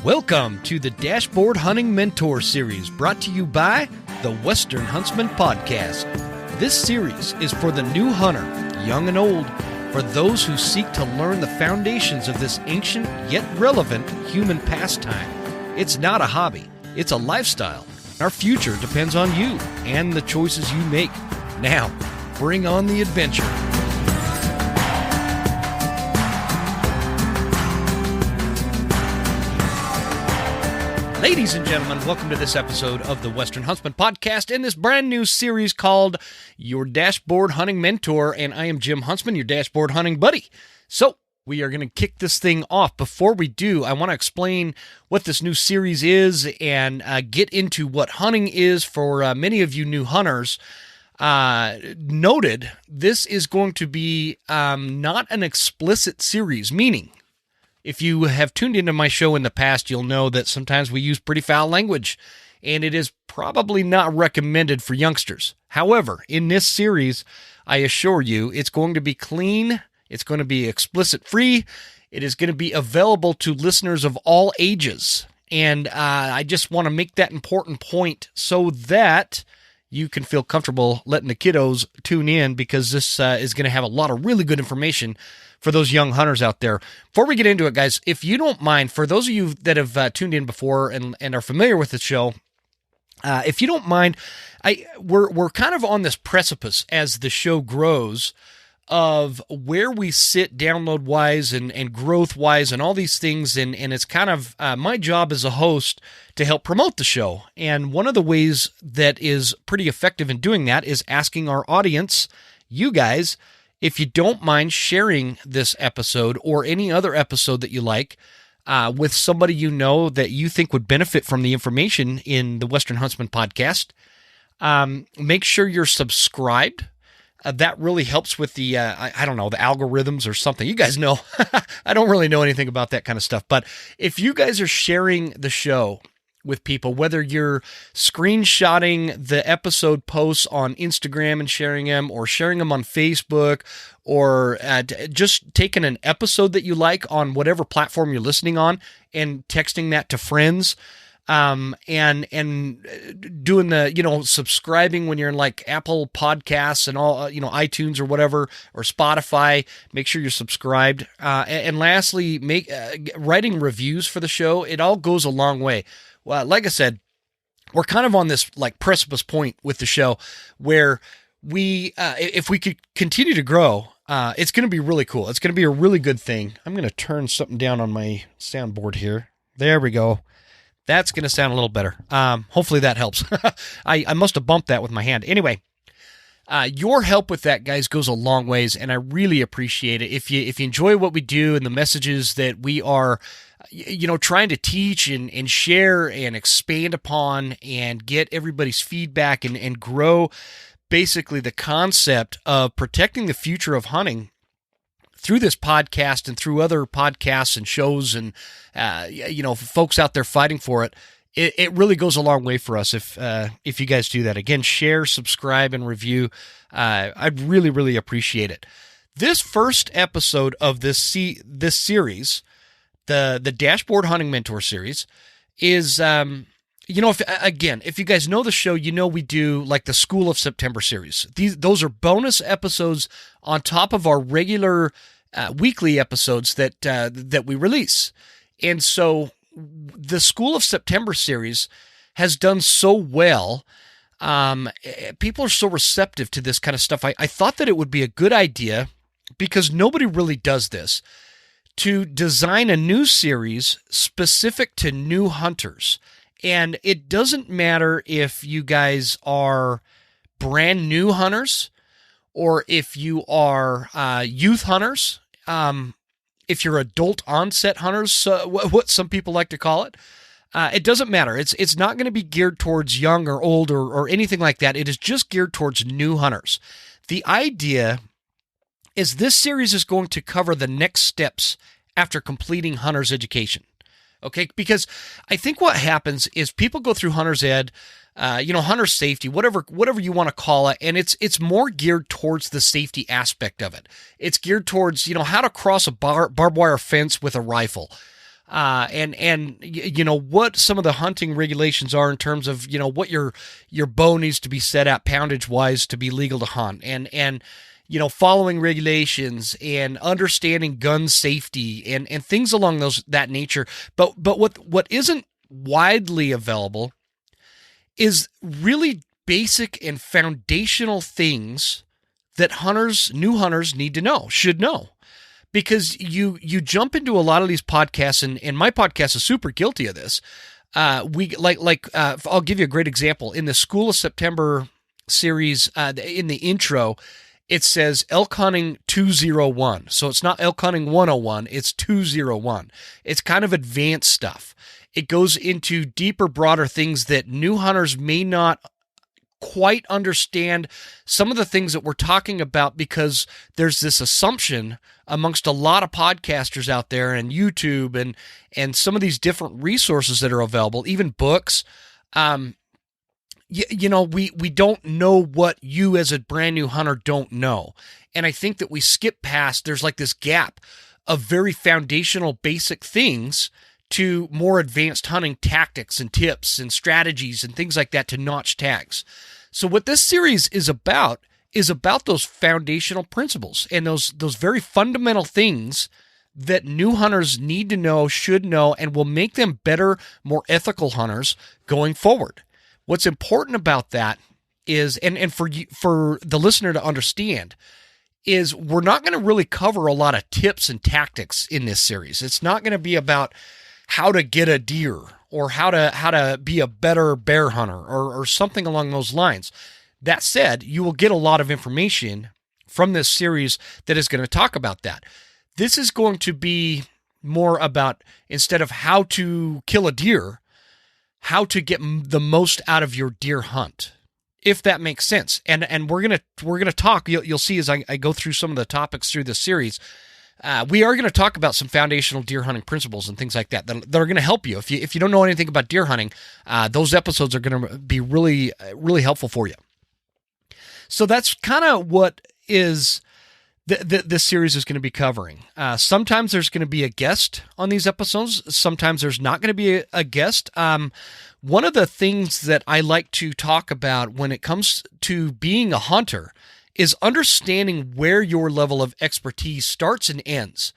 Welcome to the Dashboard Hunting Mentor Series, brought to you by the Western Huntsman Podcast. This series is for the new hunter, young and old, for those who seek to learn the foundations of this ancient yet relevant human pastime. It's not a hobby, it's a lifestyle. Our future depends on you and the choices you make. Now, bring on the adventure. Ladies and gentlemen, welcome to this episode of the Western Huntsman Podcast in this brand new series called Your Dashboard Hunting Mentor, and I am Jim Huntsman, your dashboard hunting buddy. So, we are going to kick this thing off. Before we do, I want to explain what this new series is and get into what hunting is for many of you new hunters. Noted, this is going to be not an explicit series, meaning if you have tuned into my show in the past, you'll know that sometimes we use pretty foul language, and it is probably not recommended for youngsters. However, in this series, I assure you, it's going to be clean, it's going to be explicit-free, it is going to be available to listeners of all ages, and I just want to make that important point so that you can feel comfortable letting the kiddos tune in, because this is going to have a lot of really good information for those young hunters out there. Before we get into it, guys, if you don't mind, for those of you that have tuned in before and are familiar with the show, if you don't mind, we're kind of on this precipice as the show grows of where we sit download-wise and growth-wise and all these things, and it's kind of my job as a host to help promote the show. And one of the ways that is pretty effective in doing that is asking our audience, you guys, if you don't mind sharing this episode or any other episode that you like with somebody you know that you think would benefit from the information in the Western Huntsman Podcast. Make sure you're subscribed. That really helps with the, I don't know, the algorithms or something. You guys know. I don't really know anything about that kind of stuff. But if you guys are sharing the show with people, whether you're screenshotting the episode posts on Instagram and sharing them, or sharing them on Facebook, or just taking an episode that you like on whatever platform you're listening on and texting that to friends, and doing the, subscribing when you're in like Apple Podcasts and all, iTunes or whatever, or Spotify, make sure you're subscribed. And lastly, writing reviews for the show. It all goes a long way. Well, like I said, we're kind of on this like precipice point with the show where we, if we could continue to grow, it's going to be really cool. It's going to be a really good thing. I'm going to turn something down on my soundboard here. There we go. That's going to sound a little better. Hopefully that helps. I must have bumped that with my hand. Anyway, your help with that, guys, goes a long ways, and I really appreciate it. If you enjoy what we do and the messages that we are trying to teach and share and expand upon and get everybody's feedback and grow basically the concept of protecting the future of hunting through this podcast and through other podcasts and shows and, folks out there fighting for it, it really goes a long way for us if you guys do that. Again, share, subscribe, and review. I'd really, really appreciate it. This first episode of this series, the Dashboard Hunting Mentor Series, is, if you guys know the show, we do like the School of September series. Those are bonus episodes on top of our regular weekly episodes that we release. And so the School of September series has done so well. People are so receptive to this kind of stuff. I thought that it would be a good idea, because nobody really does this, to design a new series specific to new hunters. And it doesn't matter if you guys are brand new hunters or if you are youth hunters, if you're adult onset hunters, what some people like to call it. It doesn't matter. It's not going to be geared towards young or old or anything like that. It is just geared towards new hunters. The idea is this series is going to cover the next steps after completing hunter's education. Okay, because I think what happens is people go through hunter's ed, hunter safety, whatever you want to call it, and it's more geared towards the safety aspect of it. It's geared towards, how to cross a barbed wire fence with a rifle. what some of the hunting regulations are in terms of what your bow needs to be set at poundage wise to be legal to hunt, and following regulations and understanding gun safety and things along that nature. But what isn't widely available is really basic and foundational things that new hunters need to know, should know. Because you jump into a lot of these podcasts, and my podcast is super guilty of this. I'll give you a great example. In the School of September series, in the intro, it says elk hunting 201. So it's not elk hunting 101, it's 201. It's kind of advanced stuff. It goes into deeper, broader things that new hunters may not quite understand some of the things that we're talking about, because there's this assumption amongst a lot of podcasters out there and YouTube and some of these different resources that are available, even books. We don't know what you as a brand new hunter don't know. And I think that we skip past, there's like this gap of very foundational basic things to more advanced hunting tactics and tips and strategies and things like that to notch tags. So what this series is about those foundational principles and those very fundamental things that new hunters need to know, should know, and will make them better, more ethical hunters going forward. What's important about that is, and for the listener to understand, is we're not going to really cover a lot of tips and tactics in this series. It's not going to be about how to get a deer or how to be a better bear hunter or something along those lines. That said, you will get a lot of information from this series that is going to talk about that. This is going to be more about, instead of how to kill a deer, how to get the most out of your deer hunt, if that makes sense. And we're gonna talk. You'll see as I go through some of the topics through this series. We are going to talk about some foundational deer hunting principles and things like that that are going to help you. If you don't know anything about deer hunting, those episodes are going to be really, really helpful for you. So that's kind of what is this series is going to be covering. Sometimes there's going to be a guest on these episodes. Sometimes there's not going to be a guest. One of the things that I like to talk about when it comes to being a hunter is understanding where your level of expertise starts and ends.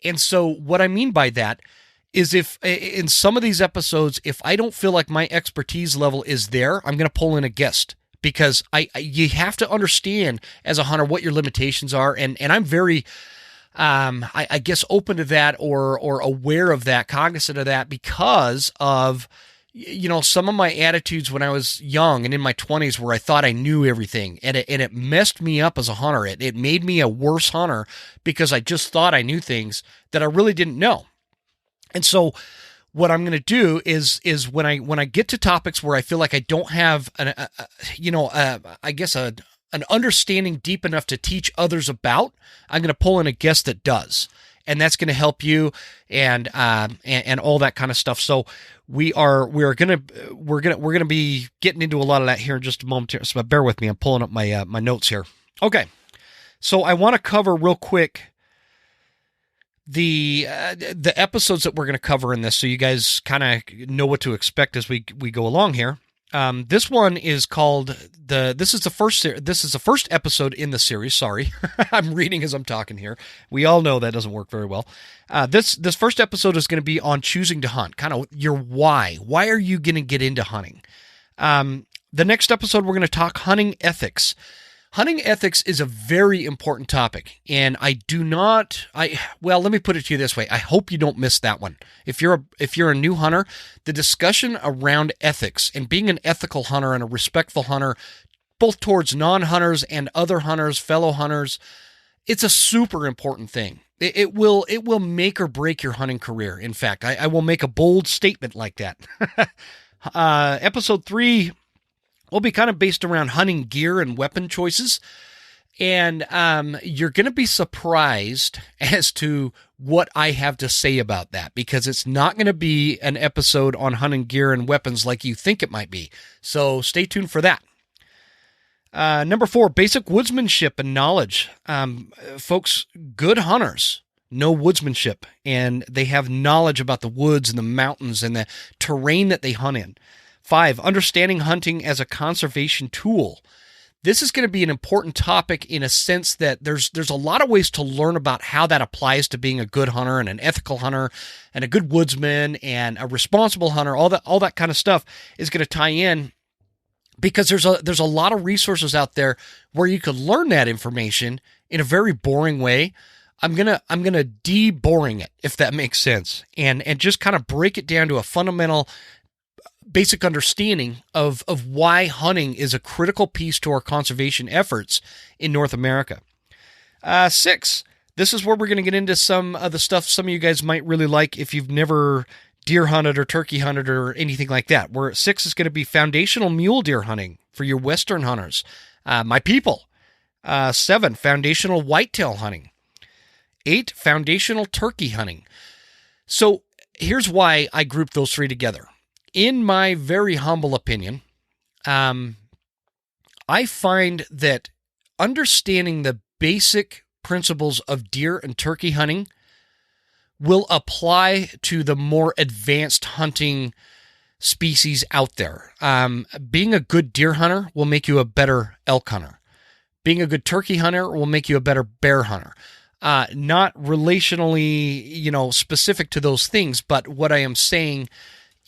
And so what I mean by that is, if in some of these episodes, if I don't feel like my expertise level is there, I'm going to pull in a guest, because you have to understand as a hunter what your limitations are. And I'm very, I guess, open to that or aware of that, cognizant of that, because of, some of my attitudes when I was young and in my 20s, where I thought I knew everything, and it messed me up as a hunter. It made me a worse hunter because I just thought I knew things that I really didn't know. And so what I'm going to do is when I get to topics where I feel like I don't have an understanding deep enough to teach others about, I'm going to pull in a guest that does. And that's going to help you and all that kind of stuff. So we're going to be getting into a lot of that here in just a moment. So bear with me. I'm pulling up my my notes here. Okay. So I want to cover real quick the episodes that we're going to cover in this, so you guys kind of know what to expect as we go along here. This one is called this is the first episode in the series. Sorry. I'm reading as I'm talking here. We all know that doesn't work very well. This first episode is going to be on choosing to hunt, kind of your why. Why are you going to get into hunting? The next episode, we're going to talk hunting ethics. Hunting ethics is a very important topic, and let me put it to you this way. I hope you don't miss that one. If you're a new hunter, the discussion around ethics and being an ethical hunter and a respectful hunter, both towards non-hunters and other hunters, fellow hunters, it's a super important thing. It will make or break your hunting career. In fact, I will make a bold statement like that. Episode 3 will be kind of based around hunting gear and weapon choices. And you're going to be surprised as to what I have to say about that, because it's not going to be an episode on hunting gear and weapons like you think it might be. So stay tuned for that. Number 4, basic woodsmanship and knowledge. Folks, good hunters know woodsmanship, and they have knowledge about the woods and the mountains and the terrain that they hunt in. 5, understanding hunting as a conservation tool. This is going to be an important topic in a sense that there's a lot of ways to learn about how that applies to being a good hunter and an ethical hunter and a good woodsman and a responsible hunter. All that kind of stuff is going to tie in, because there's a lot of resources out there where you could learn that information in a very boring way. I'm gonna de-boring it, if that makes sense, and just kind of break it down to a fundamental, basic understanding of why hunting is a critical piece to our conservation efforts in North America. 6, this is where we're going to get into some of the stuff some of you guys might really like if you've never deer hunted or turkey hunted or anything like that. Where 6 is going to be foundational mule deer hunting for your Western hunters, my people. 7, foundational whitetail hunting. 8, foundational turkey hunting. So here's why I grouped those 3 together. In my very humble opinion, I find that understanding the basic principles of deer and turkey hunting will apply to the more advanced hunting species out there. Being a good deer hunter will make you a better elk hunter. Being a good turkey hunter will make you a better bear hunter. Not relationally, specific to those things, but what I am saying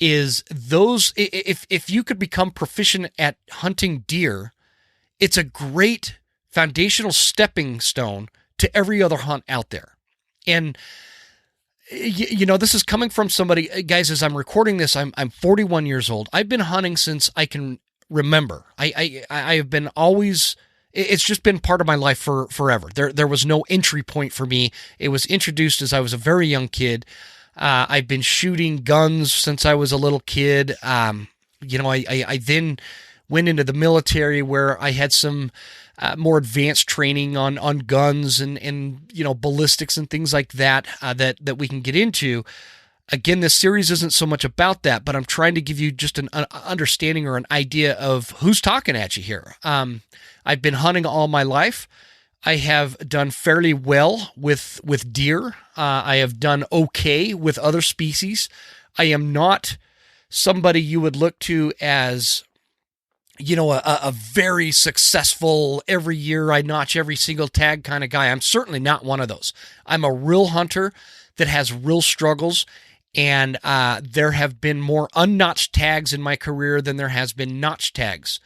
is those, if you could become proficient at hunting deer, it's a great foundational stepping stone to every other hunt out there. And this is coming from somebody, guys, as I'm recording this, I'm 41 years old. I've been hunting since I can remember. I have been always, it's just been part of my life for forever. There was no entry point for me. It was introduced as I was a very young kid. I've been shooting guns since I was a little kid. I then went into the military where I had some more advanced training on guns and ballistics and things like that that we can get into. Again, this series isn't so much about that, but I'm trying to give you just an understanding or an idea of who's talking at you here. I've been hunting all my life. I have done fairly well with deer. I have done okay with other species. I am not somebody you would look to as, a very successful, every year I notch every single tag kind of guy. I'm certainly not one of those. I'm a real hunter that has real struggles, and there have been more unnotched tags in my career than there has been notched tags.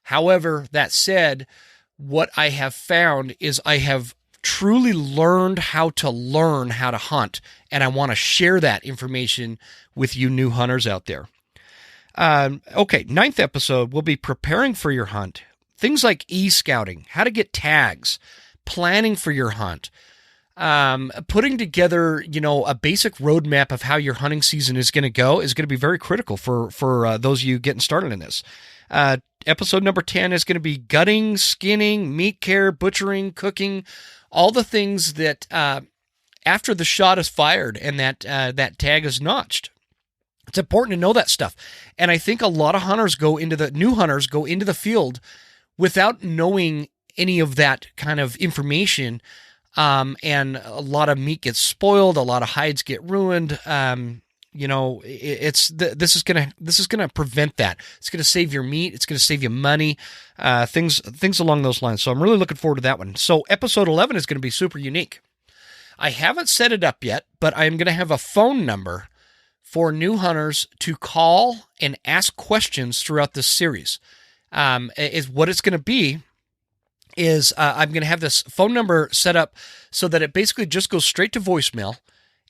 However, that said, what I have found is I have truly learned how to hunt, and I want to share that information with you new hunters out there. Okay, 9th episode will be preparing for your hunt. Things like e-scouting, how to get tags, planning for your hunt, putting together, a basic roadmap of how your hunting season is going to be very critical for those of you getting started in this. Episode number 10 is going to be gutting, skinning, meat care, butchering, cooking, all the things that after the shot is fired and that tag is notched. It's important to know that stuff. And I think a lot of new hunters go into the field without knowing any of that kind of information. And a lot of meat gets spoiled, a lot of hides get ruined. This is gonna prevent that. It's gonna save your meat. It's gonna save you money. Things along those lines. So I'm really looking forward to that one. So episode 11 is gonna be super unique. I haven't set it up yet, but I'm gonna have a phone number for new hunters to call and ask questions throughout this series. Is what it's gonna be. I'm gonna have this phone number set up so that it basically just goes straight to voicemail.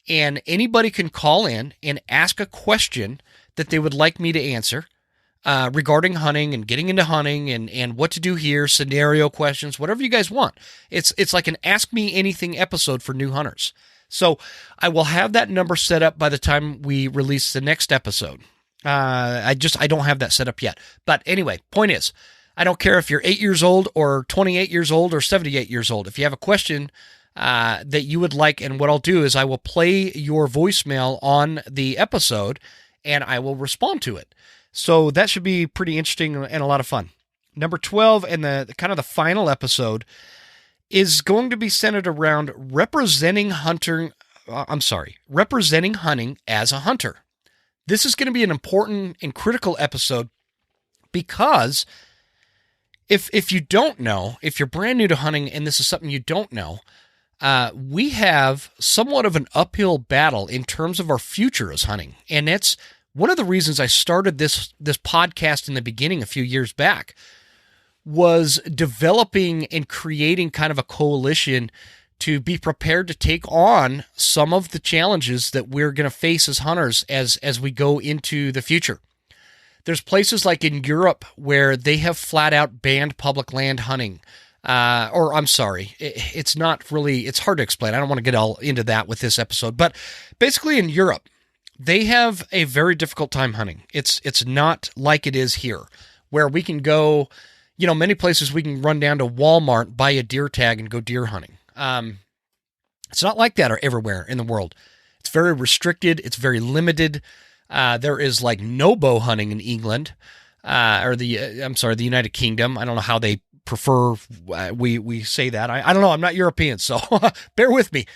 And anybody can call in and ask a question that they would like me to answer regarding hunting and getting into hunting and what to do here, scenario questions, whatever you guys want. It's like an Ask Me Anything episode for new hunters. So I will have that number set up by the time we release the next episode. I don't have that set up yet. But anyway, point is, I don't care if you're 8 years old or 28 years old or 78 years old. If you have a question that you would like, and what I'll do is I will play your voicemail on the episode and I will respond to it. So that should be pretty interesting and a lot of fun. Number 12 and the kind of the final episode is going to be centered around representing hunting as a hunter. This is going to be an important and critical episode because if you don't know, if you're brand new to hunting and this is something you don't know, we have somewhat of an uphill battle in terms of our future as hunting. And that's one of the reasons I started this podcast in the beginning a few years back, was developing and creating kind of a coalition to be prepared to take on some of the challenges that we're going to face as hunters as we go into the future. There's places like in Europe where they have flat out banned public land hunting. It's not really, it's hard to explain. I don't want to get all into that with this episode, but basically in Europe, they have a very difficult time hunting. It's not like it is here, where we can go, many places we can run down to Walmart, buy a deer tag, and go deer hunting. It's not like that everywhere in the world. It's very restricted. It's very limited. There is like no bow hunting in England, the United Kingdom. I don't know how they prefer we say that. I don't know. I'm not European, so bear with me.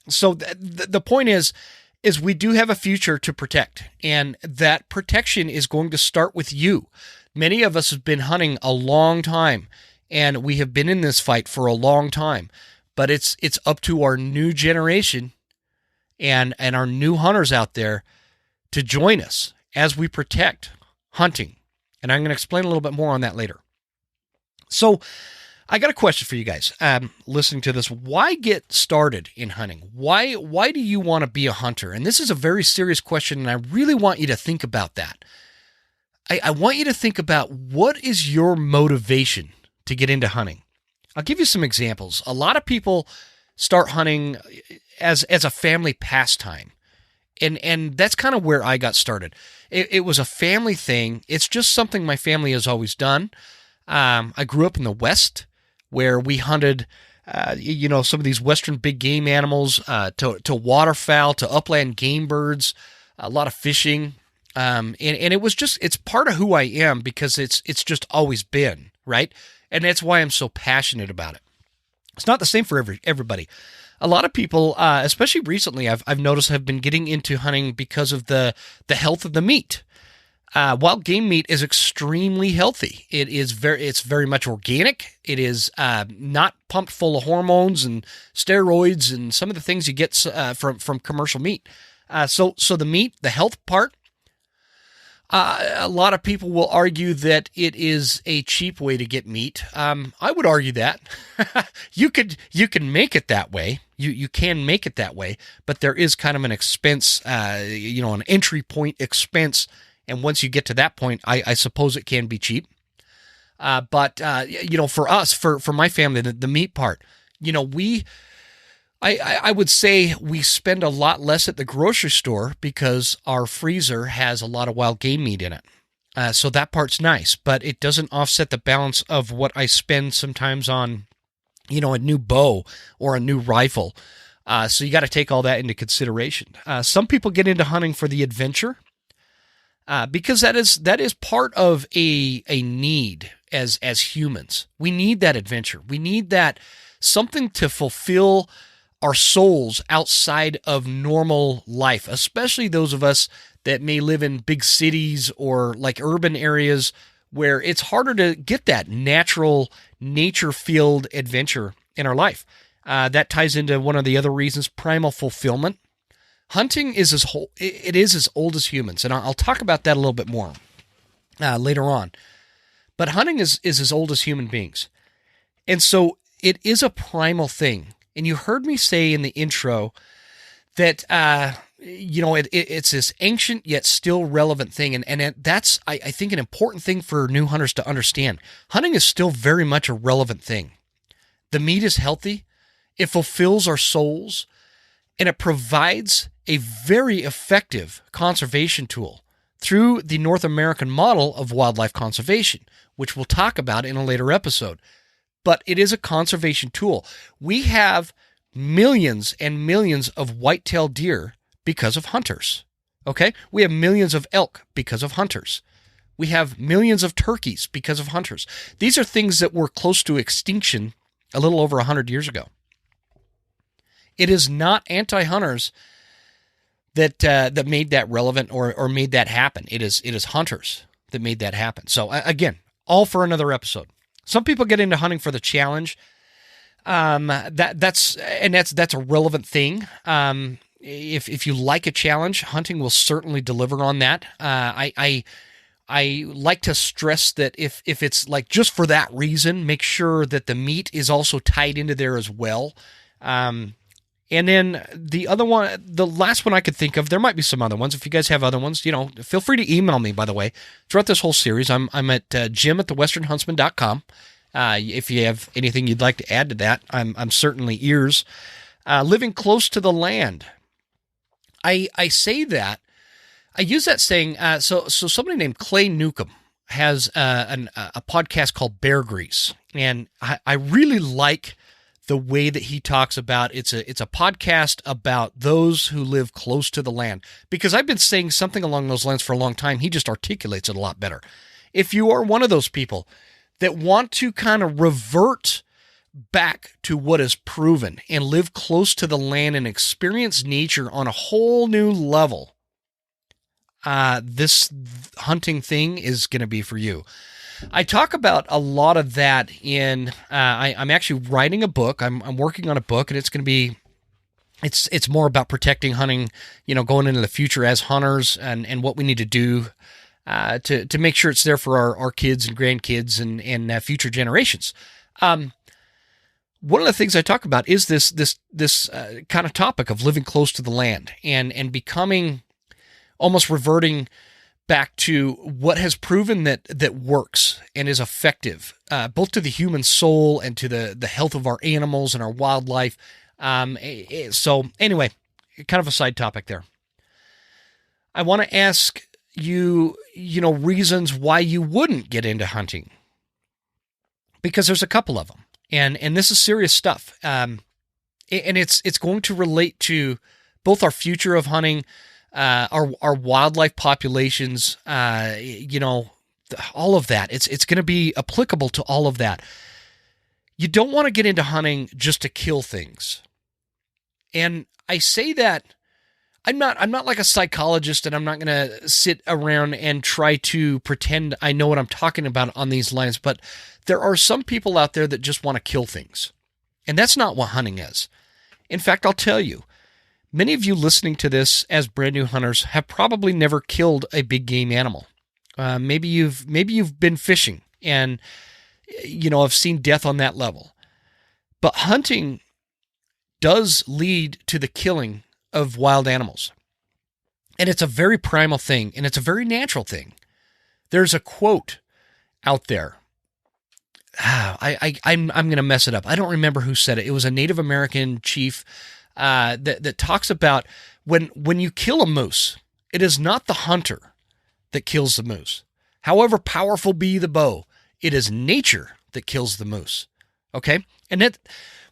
So the point is we do have a future to protect, and that protection is going to start with you. Many of us have been hunting a long time, and we have been in this fight for a long time, but it's up to our new generation and our new hunters out there to join us as we protect hunting. And I'm going to explain a little bit more on that later. So I got a question for you guys listening to this. Why get started in hunting? Why do you want to be a hunter? And this is a very serious question, and I really want you to think about that. I want you to think about, what is your motivation to get into hunting? I'll give you some examples. A lot of people start hunting as a family pastime. And that's kind of where I got started. It was a family thing. It's just something my family has always done. I grew up in the West, where we hunted, some of these Western big game animals, to waterfowl, to upland game birds, a lot of fishing. And it was it's part of who I am, because it's just always been, right? And that's why I'm so passionate about it. It's not the same for everybody. A lot of people, especially recently, I've noticed, have been getting into hunting because of the health of the meat. Wild game meat is extremely healthy. It's very much organic. It is not pumped full of hormones and steroids and some of the things you get from commercial meat. So the meat, the health part, a lot of people will argue that it is a cheap way to get meat. I would argue that you can make it that way. You can make it that way, but there is kind of an expense, an entry point expense. And once you get to that point, I suppose it can be cheap. But for us, for my family, the meat part, I would say we spend a lot less at the grocery store because our freezer has a lot of wild game meat in it. So that part's nice, but it doesn't offset the balance of what I spend sometimes on, a new bow or a new rifle. So you got to take all that into consideration. Some people get into hunting for the adventure, because that is part of a need as humans. We need that adventure. We need that something to fulfill our souls outside of normal life, especially those of us that may live in big cities or like urban areas where it's harder to get that natural, nature-filled adventure in our life. That ties into one of the other reasons, primal fulfillment. Hunting is as old as humans, and I'll talk about that a little bit more later on. But hunting is as old as human beings. And so it is a primal thing. And you heard me say in the intro that, it's this ancient yet still relevant thing. And that's, I think, an important thing for new hunters to understand. Hunting is still very much a relevant thing. The meat is healthy. It fulfills our souls. And it provides a very effective conservation tool through the North American model of wildlife conservation, which we'll talk about in a later episode. But it is a conservation tool. We have millions and millions of white-tailed deer because of hunters. Okay? We have millions of elk because of hunters. We have millions of turkeys because of hunters. These are things that were close to extinction a little over 100 years ago. It is not anti-hunters that made that relevant or made that happen. It is hunters that made that happen. So again, all for another episode. Some people get into hunting for the challenge. That's a relevant thing. If you like a challenge, hunting will certainly deliver on that. I like to stress that if it's like just for that reason, make sure that the meat is also tied into there as well. And then the other one, the last one I could think of, there might be some other ones. If you guys have other ones, feel free to email me, by the way. Throughout this whole series, I'm at jim@thewesternhuntsman.com. If you have anything you'd like to add to that, I'm certainly ears. Living close to the land. I say that. I use that saying. So somebody named Clay Newcomb has a podcast called Bear Grease, and I really like the way that he talks about it's a podcast about those who live close to the land, because I've been saying something along those lines for a long time. He just articulates it a lot better. If you are one of those people that want to kind of revert back to what is proven and live close to the land and experience nature on a whole new level, this hunting thing is going to be for you. I talk about a lot of that in, I'm actually writing a book. I'm working on a book, and it's going to be, it's more about protecting hunting, going into the future as hunters and what we need to do to make sure it's there for our kids and grandkids and future generations. One of the things I talk about is this kind of topic of living close to the land and becoming, almost reverting back to what has proven that works and is effective, both to the human soul and to the health of our animals and our wildlife. So anyway, kind of a side topic there. I want to ask you, reasons why you wouldn't get into hunting, because there's a couple of them, and this is serious stuff. And it's going to relate to both our future of hunting, our wildlife populations, all of that. It's going to be applicable to all of that. You don't want to get into hunting just to kill things. And I say that I'm not like a psychologist, and I'm not going to sit around and try to pretend I know what I'm talking about on these lines, but there are some people out there that just want to kill things. And that's not what hunting is. In fact, I'll tell you, many of you listening to this as brand new hunters have probably never killed a big game animal. Maybe you've been fishing and have seen death on that level. But hunting does lead to the killing of wild animals. And it's a very primal thing, and it's a very natural thing. There's a quote out there. I'm going to mess it up. I don't remember who said it. It was a Native American chief that talks about when you kill a moose, it is not the hunter that kills the moose. However powerful be the bow, it is nature that kills the moose. Okay? And that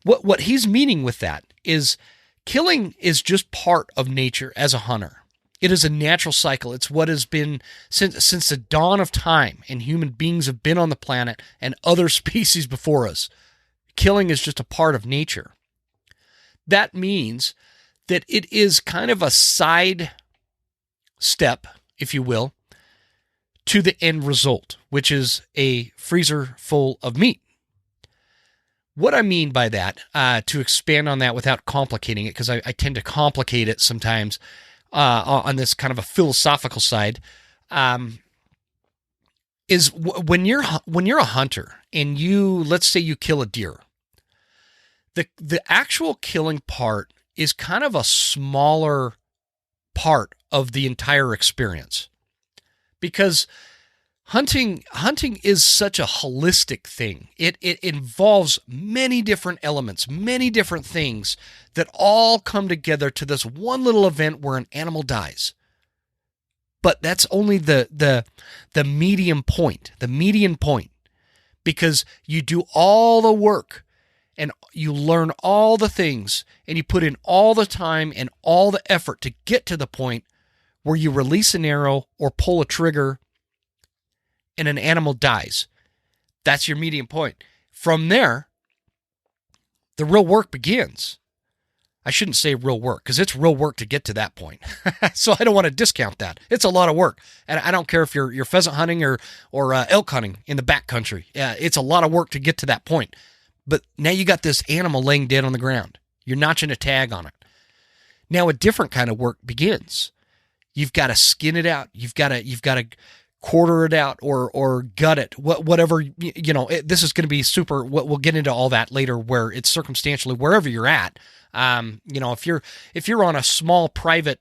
what he's meaning with that is killing is just part of nature as a hunter. It is a natural cycle. It's what has been since the dawn of time, and human beings have been on the planet and other species before us. Killing is just a part of nature. That means that it is kind of a side step, if you will, to the end result, which is a freezer full of meat. What I mean by that, to expand on that without complicating it, because I tend to complicate it sometimes on this kind of a philosophical side, is when you're a hunter and let's say you kill a deer, the actual killing part is kind of a smaller part of the entire experience, because hunting is such a holistic thing. It involves many different elements, many different things that all come together to this one little event where an animal dies. But that's only the median point, because you do all the work and you learn all the things and you put in all the time and all the effort to get to the point where you release an arrow or pull a trigger and an animal dies. That's your median point. From there, The real work begins. I shouldn't say real work because it's real work to get to that point. So I don't want to discount that. It's a lot of work. And I don't care if you're pheasant hunting or elk hunting in the backcountry. It's a lot of work to get to that point. But now you got this animal laying dead on the ground. You're notching a tag on it. Now a different kind of work begins. You've got to skin it out. You've got to quarter it out or gut it. Whatever, this is going to be super. We'll get into all that later where it's circumstantially wherever you're at. If you're on a small private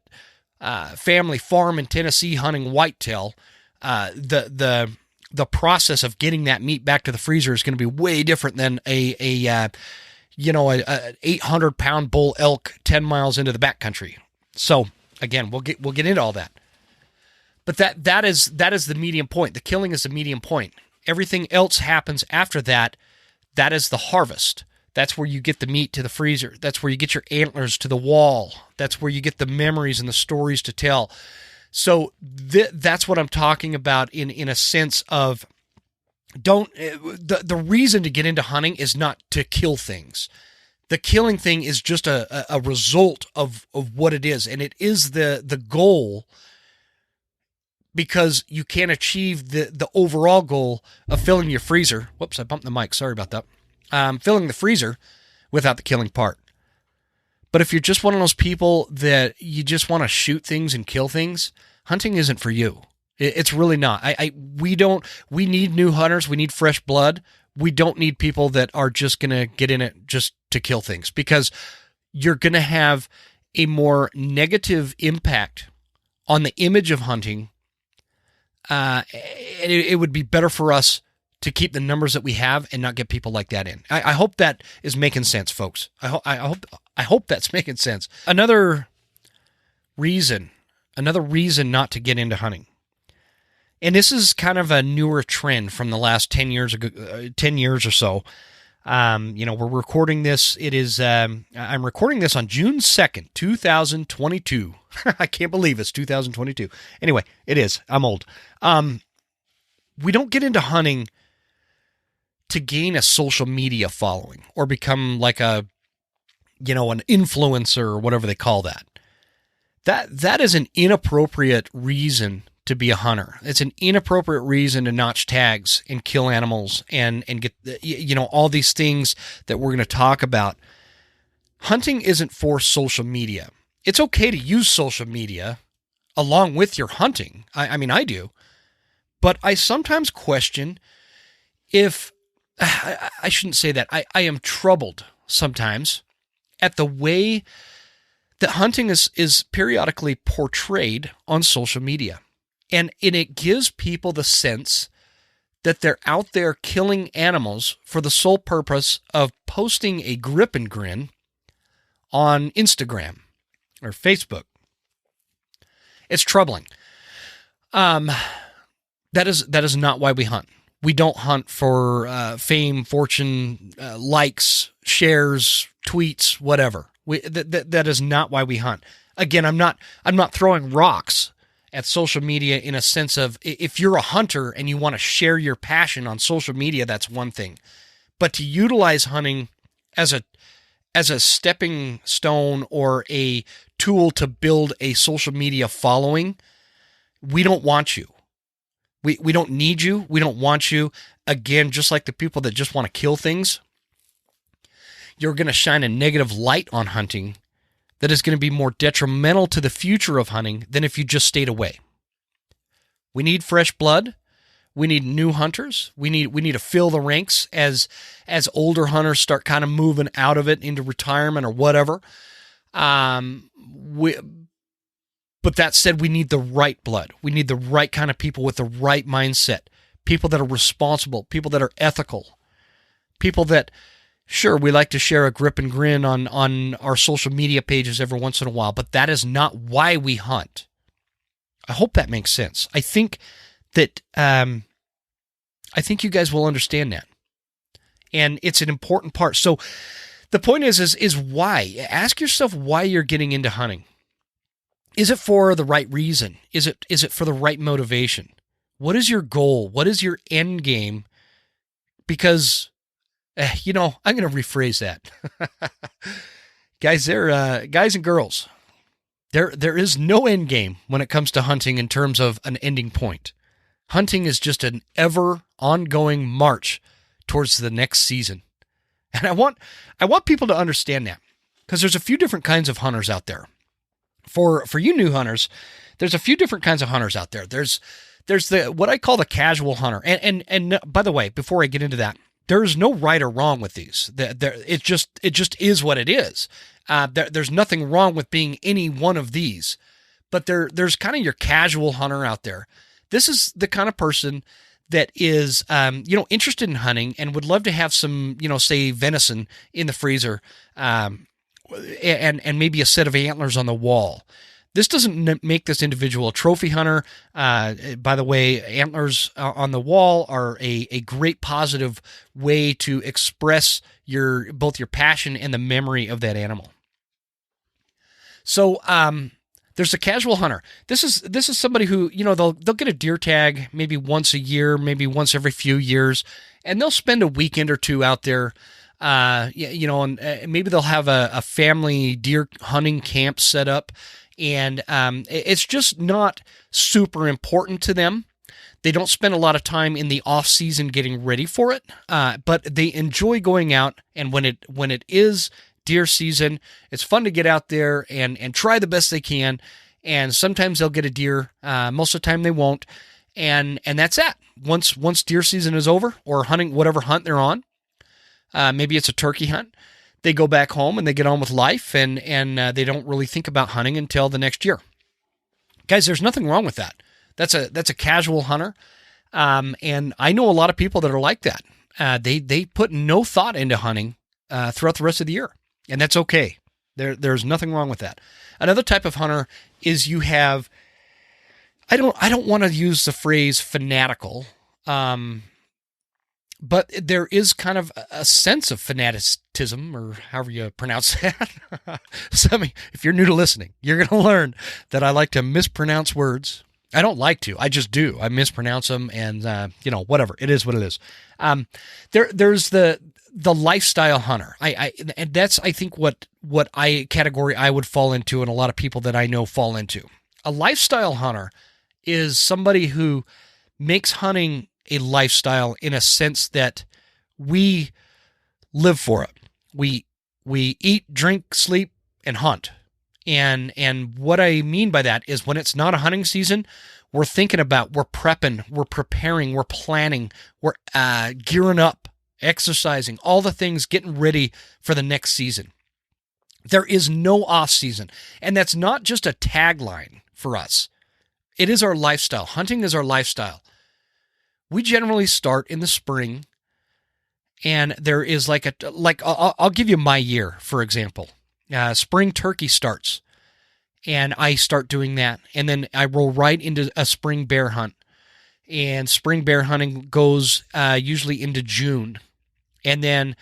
family farm in Tennessee hunting whitetail, the process of getting that meat back to the freezer is going to be way different than a 800-pound bull elk 10 miles into the backcountry. So again, we'll get into all that. But that is the medium point. The killing is the medium point. Everything else happens after that. That is the harvest. That's where you get the meat to the freezer. That's where you get your antlers to the wall. That's where you get the memories and the stories to tell. So that's what I'm talking about in a sense of the reason to get into hunting is not to kill things. The killing thing is just a result of what it is. And it is the goal because you can't achieve the overall goal of filling your freezer. Whoops, I bumped the mic. Sorry about that. Filling the freezer without the killing part. But if you're just one of those people that you just want to shoot things and kill things, hunting isn't for you. It's really not. We need new hunters. We need fresh blood. We don't need people that are just going to get in it just to kill things because you're going to have a more negative impact on the image of hunting. It would be better for us to keep the numbers that we have and not get people like that in. I hope that is making sense, folks. I hope that's making sense. Another reason not to get into hunting. And this is kind of a newer trend from the last 10 years or so. We're recording this. I'm recording this on June 2nd, 2022. I can't believe it's 2022. Anyway, it is. I'm old. We don't get into hunting to gain a social media following or become like an influencer or whatever they call that. That is an inappropriate reason to be a hunter. It's an inappropriate reason to notch tags and kill animals and get all these things that we're going to talk about. Hunting isn't for social media. It's okay to use social media along with your hunting. I mean, I do. But I sometimes question if I shouldn't say that. I am troubled sometimes at the way that hunting is periodically portrayed on social media. And it gives people the sense that they're out there killing animals for the sole purpose of posting a grip and grin on Instagram or Facebook. It's troubling. That is not why we hunt. We don't hunt for fame, fortune, likes, shares, tweets, whatever. That is not why we hunt. Again, I'm not throwing rocks at social media in a sense of if you're a hunter and you want to share your passion on social media, that's one thing. But to utilize hunting as a stepping stone or a tool to build a social media following, we don't want you. We don't need you. We don't want you. Again, just like the people that just want to kill things, you're going to shine a negative light on hunting that is going to be more detrimental to the future of hunting than if you just stayed away. We need fresh blood. We need new hunters. We need to fill the ranks as older hunters start kind of moving out of it into retirement or whatever. But that said, we need the right blood. We need the right kind of people with the right mindset, people that are responsible, people that are ethical, people that, sure, we like to share a grip and grin on our social media pages every once in a while, but that is not why we hunt. I hope that makes sense. I think that you guys will understand that, and it's an important part. So the point is why. Ask yourself why you're getting into hunting. Is it for the right reason? Is it for the right motivation? What is your goal? What is your end game? Because I'm going to rephrase that. Guys and girls, there is no end game when it comes to hunting in terms of an ending point. Hunting is just an ever ongoing march towards the next season. And I want people to understand that, because there's a few different kinds of hunters out there. For you new hunters, there's a few different kinds of hunters out there. There's the what I call the casual hunter. And by the way, before I get into that, there's no right or wrong with these. It just is what it is. There's nothing wrong with being any one of these. But there's kind of your casual hunter out there. This is the kind of person that is, interested in hunting and would love to have some, say venison in the freezer, and maybe a set of antlers on the wall. This doesn't make this individual a trophy hunter. By the way, antlers on the wall are a great positive way to express both your passion and the memory of that animal. So, there's a casual hunter. This is somebody who, they'll get a deer tag maybe once a year, maybe once every few years, and they'll spend a weekend or two out there, and maybe they'll have a family deer hunting camp set up, and it's just not super important to them. They don't spend a lot of time in the off season getting ready for it, but they enjoy going out, and when it is deer season, it's fun to get out there and try the best they can. And sometimes they'll get a deer. Most of the time they won't. And that's that. Once deer season is over, or hunting, whatever hunt they're on, maybe it's a turkey hunt, they go back home and they get on with life, and they don't really think about hunting until the next year. Guys, there's nothing wrong with that. That's a casual hunter. And I know a lot of people that are like that. They put no thought into hunting throughout the rest of the year. And that's okay. There's nothing wrong with that. Another type of hunter is you have, I don't want to use the phrase fanatical, but there is kind of a sense of fanaticism, or however you pronounce that. So, if you're new to listening, you're going to learn that I like to mispronounce words. I don't like to. I just do. I mispronounce them, and whatever. It is what it is. There's the lifestyle hunter. And that's, I think, what category I would fall into, and a lot of people that I know fall into. A lifestyle hunter is somebody who makes hunting a lifestyle in a sense that we live for it. We eat, drink, sleep, and hunt. And what I mean by that is when it's not a hunting season, we're thinking about, we're prepping, we're preparing, we're planning, we're gearing up, exercising, all the things, getting ready for the next season. There is no off season. And that's not just a tagline for us. It is our lifestyle. Hunting is our lifestyle. We generally start in the spring, and there is I'll give you my year, for example. Spring turkey starts, and I start doing that. And then I roll right into a spring bear hunt. And spring bear hunting goes usually into June. And then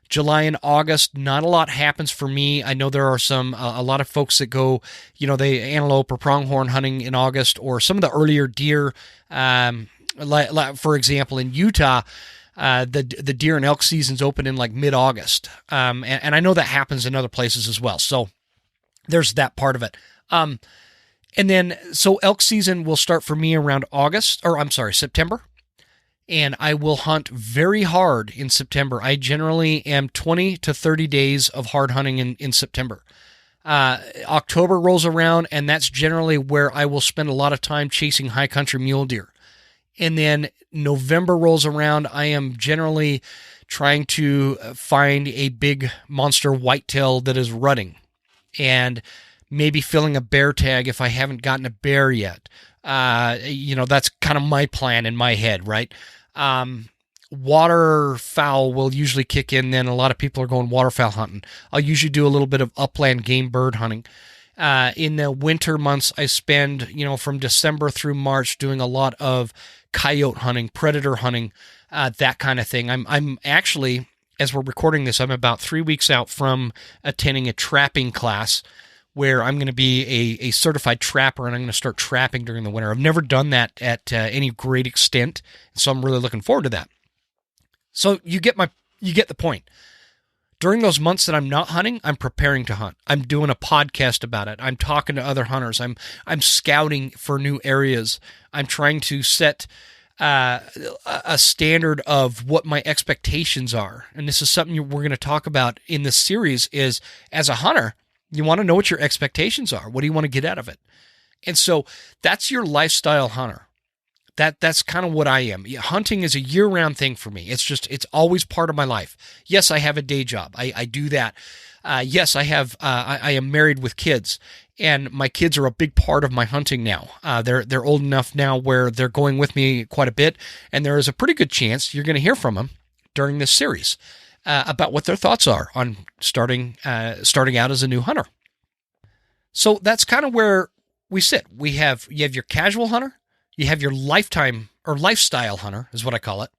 July and August, not a lot happens for me. I know there are a lot of folks that go, they antelope or pronghorn hunting in August, or some of the earlier deer. For example, in Utah, the deer and elk seasons open in like mid-August. And I know that happens in other places as well. So there's that part of it. And then, so elk season will start for me around September. And I will hunt very hard in September. I generally am 20 to 30 days of hard hunting in September. October rolls around, and that's generally where I will spend a lot of time chasing high country mule deer. And then November rolls around, I am generally trying to find a big monster whitetail that is rutting, and maybe filling a bear tag if I haven't gotten a bear yet. That's kind of my plan in my head, right? Waterfowl will usually kick in then. A lot of people are going waterfowl hunting. I'll usually do a little bit of upland game bird hunting. In the winter months, I spend, from December through March doing a lot of coyote hunting, predator hunting, that kind of thing. I'm actually, as we're recording this, I'm about 3 weeks out from attending a trapping class where I'm going to be a certified trapper, and I'm going to start trapping during the winter. I've never done that at any great extent, so I'm really looking forward to that. So you get You get the point. During those months that I'm not hunting, I'm preparing to hunt. I'm doing a podcast about it. I'm talking to other hunters. I'm scouting for new areas. I'm trying to set a standard of what my expectations are. And this is something we're going to talk about in this series is, as a hunter, you want to know what your expectations are. What do you want to get out of it? And so that's your lifestyle hunter. That's kind of what I am. Hunting is a year-round thing for me. It's always part of my life. Yes, I have a day job. I do that. Yes, I have. I am married with kids, and my kids are a big part of my hunting now. They're old enough now where they're going with me quite a bit, and there is a pretty good chance you're going to hear from them during this series about what their thoughts are on starting out as a new hunter. So that's kind of where we sit. You have your casual hunter. You have your lifetime or lifestyle hunter is what I call it.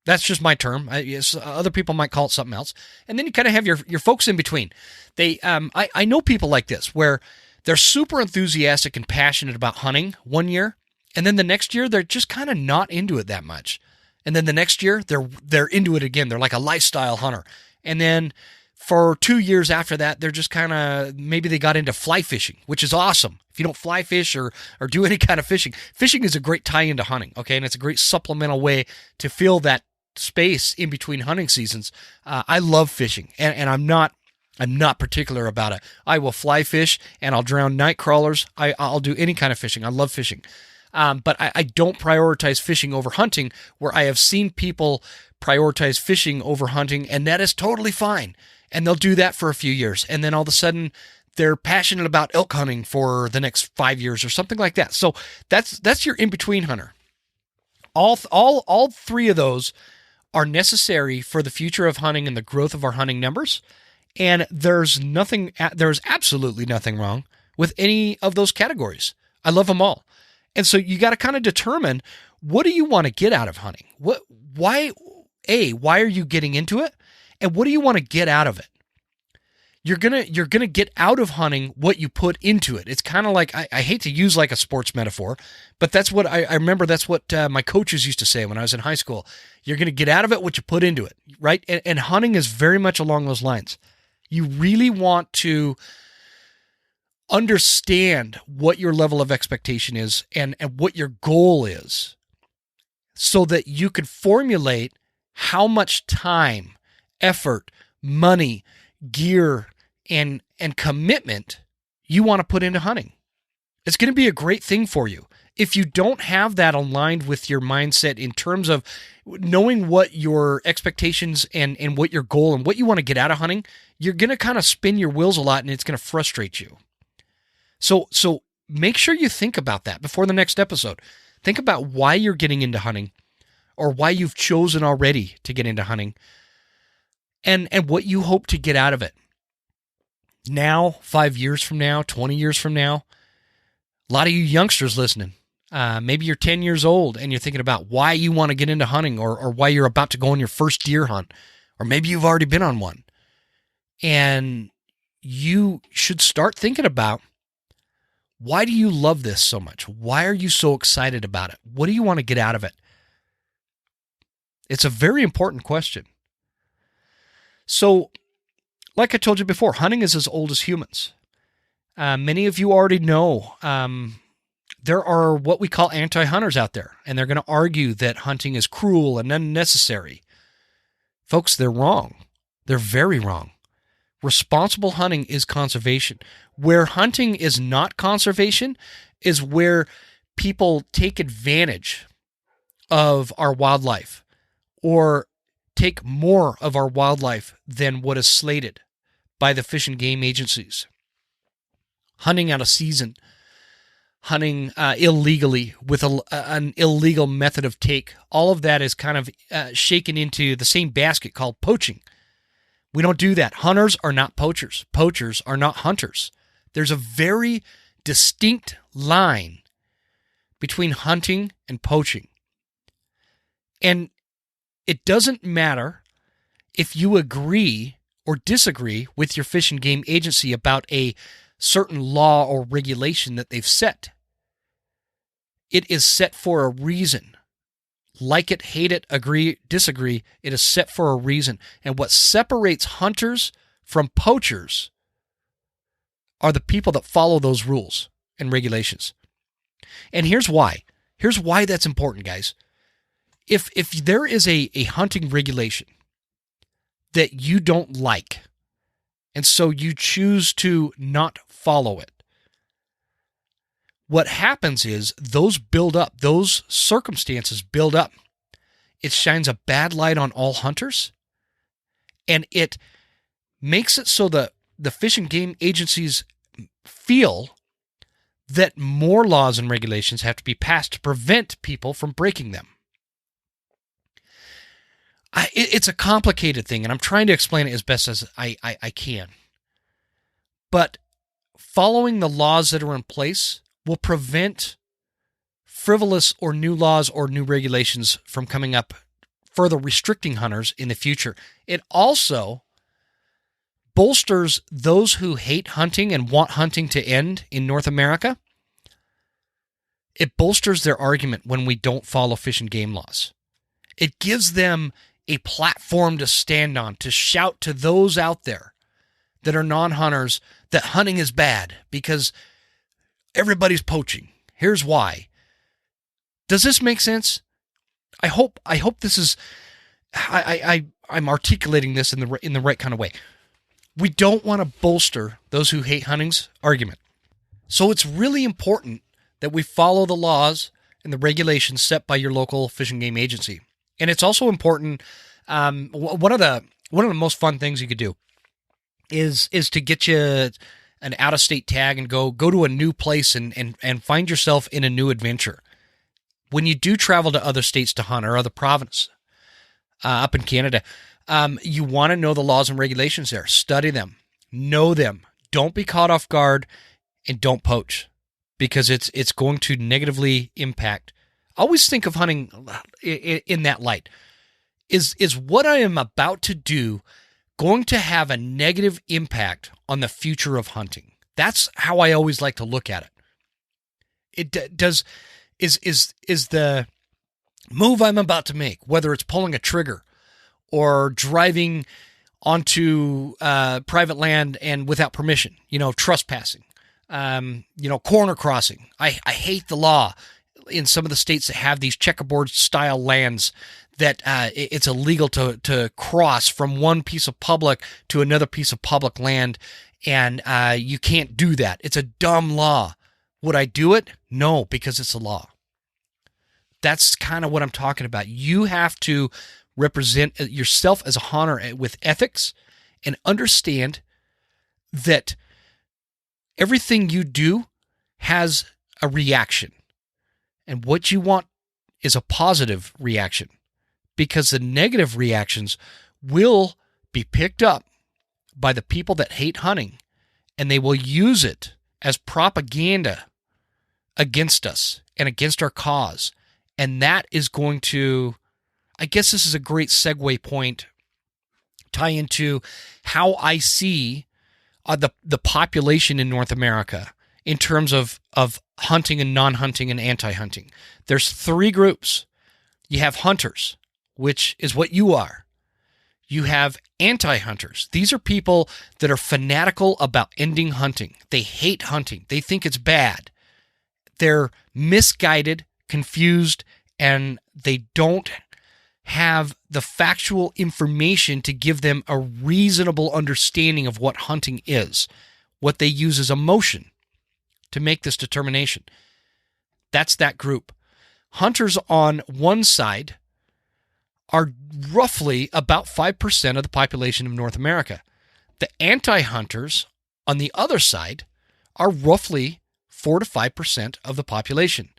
That's just my term. Other people might call it something else. And then you kind of have your folks in between. I know people like this where they're super enthusiastic and passionate about hunting one year, and then the next year they're just kind of not into it that much. And then the next year they're into it again. They're like a lifestyle hunter. And then for 2 years after that, they're just kind of, maybe they got into fly fishing, which is awesome. If you don't fly fish or do any kind of fishing is a great tie into hunting, okay? And it's a great supplemental way to fill that space in between hunting seasons. I love fishing, and I'm not particular about it. I will fly fish, and I'll drown night crawlers. I'll do any kind of fishing. I love fishing. But I don't prioritize fishing over hunting, where I have seen people prioritize fishing over hunting, and that is totally fine. And they'll do that for a few years, and then all of a sudden they're passionate about elk hunting for the next 5 years or something like that. So that's your in-between hunter. All three of those are necessary for the future of hunting and the growth of our hunting numbers. And there's absolutely nothing wrong with any of those categories. I love them all. And so you got to kind of determine, what do you want to get out of hunting? Why are you getting into it? And what do you want to get out of it? You're gonna get out of hunting what you put into it. It's kind of like, I hate to use like a sports metaphor, but that's what I remember. That's what my coaches used to say when I was in high school. You're gonna get out of it what you put into it, right? And hunting is very much along those lines. You really want to understand what your level of expectation is and what your goal is, so that you could formulate how much time, effort, money, gear, and commitment you want to put into hunting. It's going to be a great thing for you. If you don't have that aligned with your mindset in terms of knowing what your expectations and what your goal and what you want to get out of hunting, you're going to kind of spin your wheels a lot, and it's going to frustrate you. So make sure you think about that before the next episode. Think about why you're getting into hunting, or why you've chosen already to get into hunting, and what you hope to get out of it. Now, 5 years from now, 20 years from now, a lot of you youngsters listening, maybe you're 10 years old and you're thinking about why you want to get into hunting, or why you're about to go on your first deer hunt, or maybe you've already been on one. And you should start thinking about, why do you love this so much? Why are you so excited about it? What do you want to get out of it? It's a very important question. So, like I told you before, hunting is as old as humans. Many of you already know there are what we call anti-hunters out there, and they're going to argue that hunting is cruel and unnecessary. Folks, they're wrong. They're very wrong. Responsible hunting is conservation. Where hunting is not conservation is where people take advantage of our wildlife, or take more of our wildlife than what is slated by the Fish and Game agencies. Hunting out of season, hunting illegally with an illegal method of take, all of that is kind of shaken into the same basket called poaching. We don't do that. Hunters are not poachers. Poachers are not hunters. There's a very distinct line between hunting and poaching. And it doesn't matter if you agree or disagree with your Fish and Game agency about a certain law or regulation that they've set. It is set for a reason. Like it, hate it, agree, disagree, it is set for a reason. And what separates hunters from poachers are the people that follow those rules and regulations. And here's why. Here's why that's important, guys. If there is a hunting regulation that you don't like, and so you choose to not follow it, what happens is those build up, those circumstances build up. It shines a bad light on all hunters, and it makes it so that the Fish and Game agencies feel that more laws and regulations have to be passed to prevent people from breaking them. It's a complicated thing, and I'm trying to explain it as best as I can. But following the laws that are in place will prevent frivolous or new laws or new regulations from coming up, further restricting hunters in the future. It also bolsters those who hate hunting and want hunting to end in North America. It bolsters their argument when we don't follow fish and game laws. It gives them a platform to stand on, to shout to those out there that are non-hunters that hunting is bad because everybody's poaching. Here's why. Does this make sense? I hope this is. I'm articulating this in the right kind of way. We don't want to bolster those who hate hunting's argument. So it's really important that we follow the laws and the regulations set by your local fish and game agency. And it's also important. One of the most fun things you could do is to get you an out-of-state tag and go to a new place and find yourself in a new adventure. When you do travel to other states to hunt or other provinces up in Canada, you want to know the laws and regulations there. Study them. Know them. Don't be caught off guard, and don't poach, because it's going to negatively impact. Always think of hunting in that light. Is what I am about to do going to have a negative impact on the future of hunting? That's how I always like to look at it. Is the move I'm about to make, whether it's pulling a trigger or driving onto private land and without permission, trespassing, corner crossing. I hate the law in some of the states that have these checkerboard style lands that it's illegal to cross from one piece of public to another piece of public land, and you can't do that. It's a dumb law. Would I do it? No, because it's a law. That's kind of what I'm talking about. You have to represent yourself as a hunter with ethics and understand that everything you do has a reaction. And what you want is a positive reaction, because the negative reactions will be picked up by the people that hate hunting, and they will use it as propaganda against us and against our cause. And that is going to, I guess this is a great segue point, tie into how I see the population in North America in terms of hunting and non-hunting and anti-hunting. There's three groups. You have hunters, which is what you are. You have anti-hunters. These are people that are fanatical about ending hunting. They hate hunting. They think it's bad. They're misguided, confused, and they don't have the factual information to give them a reasonable understanding of what hunting is. What they use is emotion to make this determination. That's that group. Hunters on one side are roughly about 5% of the population of North America. The anti-hunters on the other side are roughly 4 to 5% of the population.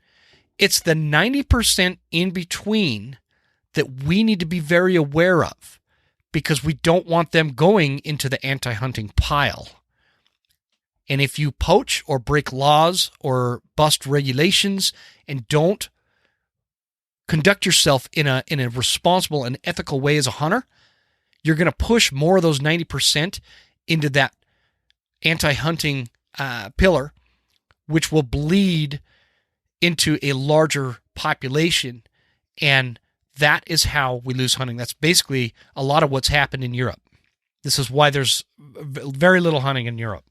It's the 90% in between that we need to be very aware of, because we don't want them going into the anti-hunting pile. And if you poach or break laws or bust regulations and don't conduct yourself in a responsible and ethical way as a hunter, you're going to push more of those 90% into that anti-hunting pillar, which will bleed into a larger population and That is how we lose hunting. That's basically a lot of what's happened in Europe. This is why there's very little hunting in Europe.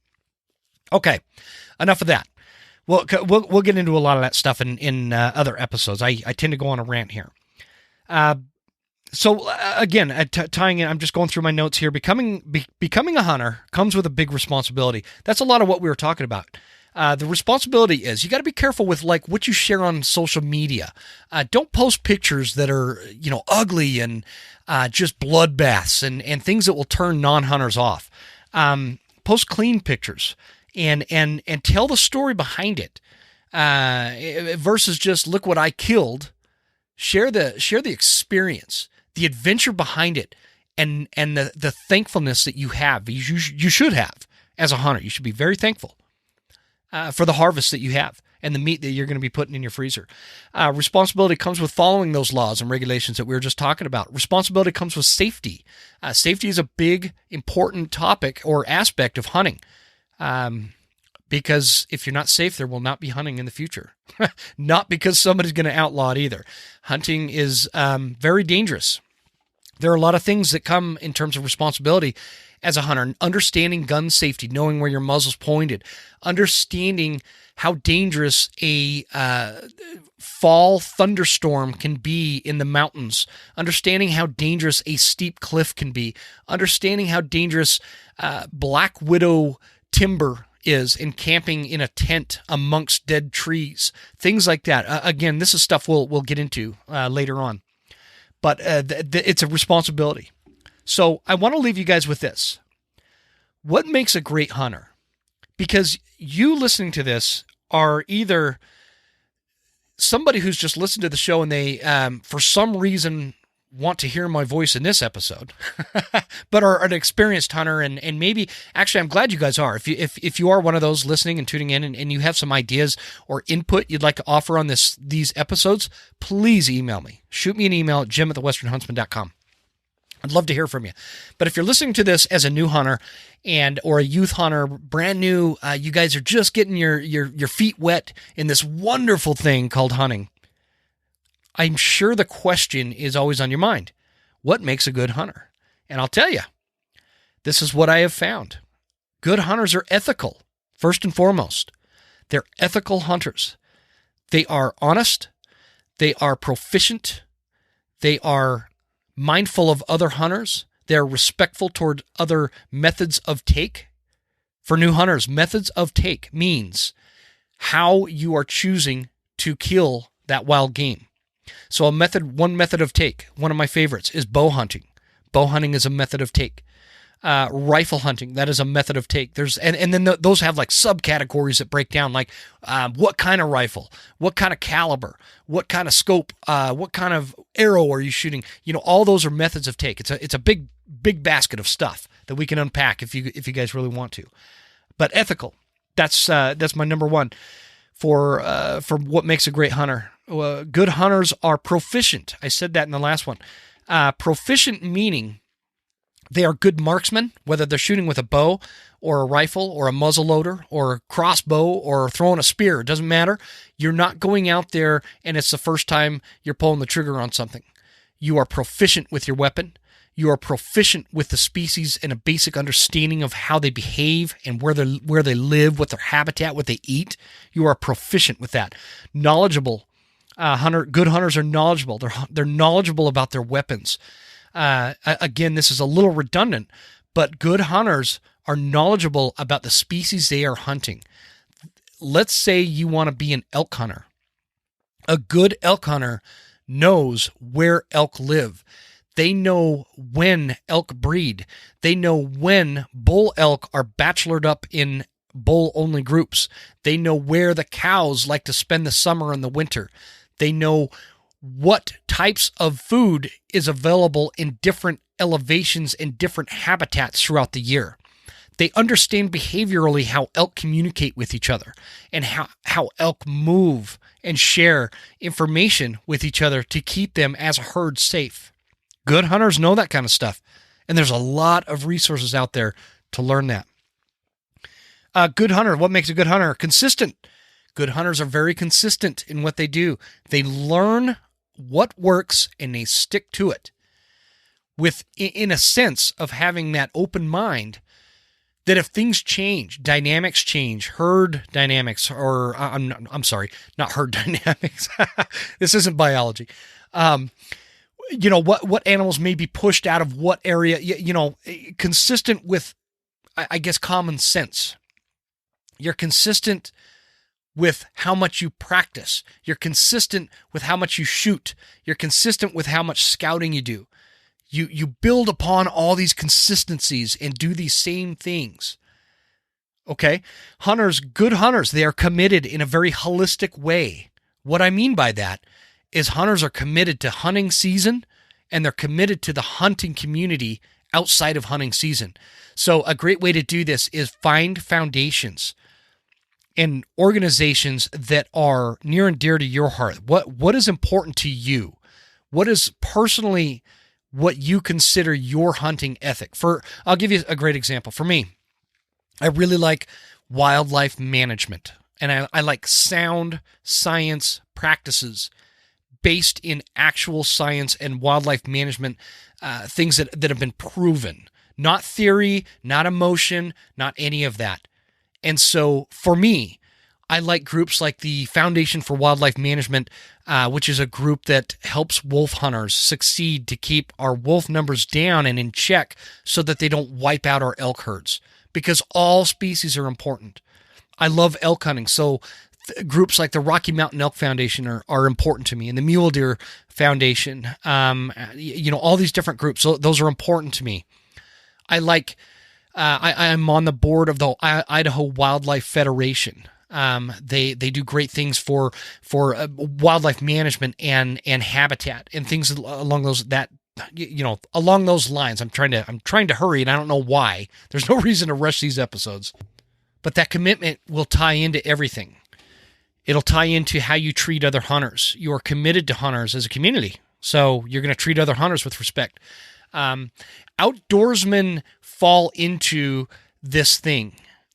Okay, enough of that. We'll get into a lot of that stuff in other episodes. I tend to go on a rant here. So again, tying in, I'm just going through my notes here. Becoming a hunter comes with a big responsibility. That's a lot of what we were talking about. The responsibility is you got to be careful with like what you share on social media. Don't post pictures that are ugly and just bloodbaths and things that will turn non-hunters off. Post clean pictures and tell the story behind it versus just look what I killed. Share the experience, the adventure behind it, and the thankfulness that you have. You should have as a hunter. You should be very thankful for the harvest that you have and the meat that you're going to be putting in your freezer. Responsibility comes with following those laws and regulations that we were just talking about. Responsibility comes with safety. Safety is a big, important topic or aspect of hunting. Because if you're not safe, there will not be hunting in the future. Not because somebody's going to outlaw it either. Hunting is very dangerous. There are a lot of things that come in terms of responsibility as a hunter. Understanding gun safety, knowing where your muzzle's pointed, understanding how dangerous a fall thunderstorm can be in the mountains, understanding how dangerous a steep cliff can be, understanding how dangerous black widow timber is in camping in a tent amongst dead trees, things like that. Again, this is stuff we'll get into later on, but it's a responsibility. So I want to leave you guys with this. What makes a great hunter? Because you listening to this are either somebody who's just listened to the show and they, for some reason, want to hear my voice in this episode, but are an experienced hunter, and maybe, actually, I'm glad you guys are. If you are one of those listening and tuning in and you have some ideas or input you'd like to offer on these episodes, please email me. Shoot me an email at jim@thewesternhuntsman.com. I'd love to hear from you. But if you're listening to this as a new hunter or a youth hunter, brand new, you guys are just getting your feet wet in this wonderful thing called hunting, I'm sure the question is always on your mind. What makes a good hunter? And I'll tell you, this is what I have found. Good hunters are ethical, first and foremost. They're ethical hunters. They are honest. They are proficient. They are mindful of other hunters. They're respectful toward other methods of take. For new hunters, methods of take means how you are choosing to kill that wild game. So one method of take, one of my favorites, is bow hunting. Bow hunting is a method of take. Rifle hunting, that is a method of take. And then those have like subcategories that break down, like what kind of rifle, what kind of caliber, what kind of scope, what kind of arrow are you shooting? All those are methods of take. It's a big basket of stuff that we can unpack if you guys really want to. But ethical, that's my number one for what makes a great hunter. Good hunters are proficient. I said that in the last one. Proficient meaning they are good marksmen, whether they're shooting with a bow or a rifle or a muzzleloader or a crossbow or throwing a spear. It doesn't matter. You're not going out there and it's the first time you're pulling the trigger on something. You are proficient with your weapon. You are proficient with the species and a basic understanding of how they behave and where they live, what their habitat, what they eat. You are proficient with that. Knowledgeable. Good hunters are knowledgeable. They're knowledgeable about their weapons. Again, this is a little redundant, but good hunters are knowledgeable about the species they are hunting. Let's say you want to be an elk hunter. A good elk hunter knows where elk live. They know when elk breed. They know when bull elk are bachelored up in bull-only groups. They know where the cows like to spend the summer and the winter. They know what types of food is available in different elevations and different habitats throughout the year. They understand behaviorally how elk communicate with each other and how elk move and share information with each other to keep them as a herd safe. Good hunters know that kind of stuff, and there's a lot of resources out there to learn that. Good hunter, what makes a good hunter? Consistent. Good hunters are very consistent in what they do. They learn what works and they stick to it, with, in a sense of having that open mind that if things change, dynamics change, herd dynamics, or I'm sorry, not herd dynamics. This isn't biology. What animals may be pushed out of what area, consistent with, I guess, common sense. You're consistent with how much you practice. You're consistent with how much you shoot. You're consistent with how much scouting you do. You build upon all these consistencies and do these same things. Okay? Hunters, good hunters, they are committed in a very holistic way. What I mean by that is hunters are committed to hunting season, and they're committed to the hunting community outside of hunting season. So a great way to do this is find foundations and organizations that are near and dear to your heart. What is important to you? What is personally what you consider your hunting ethic? I'll give you a great example. For me, I really like wildlife management, and I like sound science practices based in actual science and wildlife management, things that have been proven, not theory, not emotion, not any of that. And so for me, I like groups like the Foundation for Wildlife Management, which is a group that helps wolf hunters succeed to keep our wolf numbers down and in check so that they don't wipe out our elk herds, because all species are important. I love elk hunting, so groups like the Rocky Mountain Elk Foundation are important to me, and the Mule Deer Foundation, all these different groups, so those are important to me. I like, I'm on the board of the Idaho Wildlife Federation. They do great things for wildlife management and habitat and things along those lines. I'm trying to hurry, and I don't know why. There's no reason to rush these episodes, but that commitment will tie into everything. It'll tie into how you treat other hunters. You are committed to hunters as a community, so you're going to treat other hunters with respect. Outdoorsmen fall into this thing